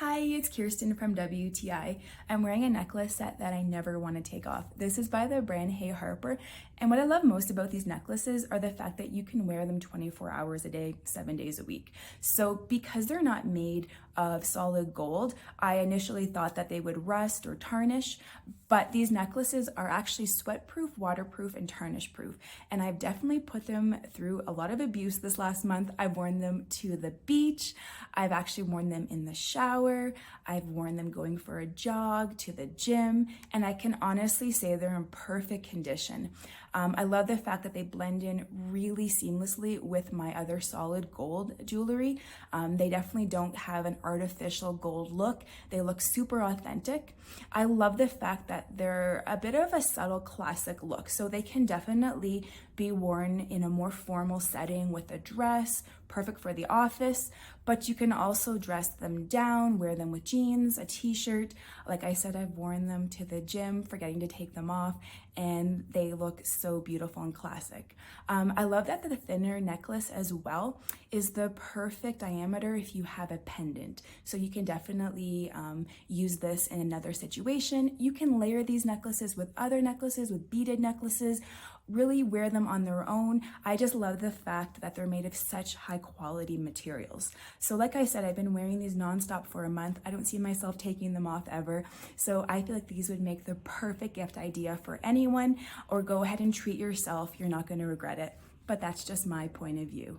Hi, it's Kirsten from WTI. I'm wearing a necklace set that I never want to take off. This is by the brand Harper, and what I love most about these necklaces are the fact that you can wear them 24 hours a day, 7 days a week. So because they're not made of solid gold, I initially thought that they would rust or tarnish, but these necklaces are actually sweatproof, waterproof, and tarnish proof. And I've definitely put them through a lot of abuse this last month. I've worn them to the beach. I've actually worn them in the shower. I've worn them going for a jog, to the gym, and I can honestly say they're in perfect condition. I love the fact that they blend in really seamlessly with my other solid gold jewelry. They definitely don't have an artificial gold look. They look super authentic. I love the fact that they're a bit of a subtle classic look, so they can definitely be worn in a more formal setting with a dress, perfect for the office, but you can also dress them down, wear them with jeans, a t-shirt. Like I said, I've worn them to the gym, forgetting to take them off, and they look so beautiful and classic. I love that the thinner necklace as well is the perfect diameter if you have a pendant. So you can definitely use this in another situation. You can layer these necklaces with other necklaces, with beaded necklaces, really wear them on their own. I just love the fact that they're made of such high quality materials. So like I said, I've been wearing these nonstop for a month. I don't see myself taking them off ever. So I feel like these would make the perfect gift idea for anyone, or go ahead and treat yourself. You're not going to regret it. But that's just my point of view.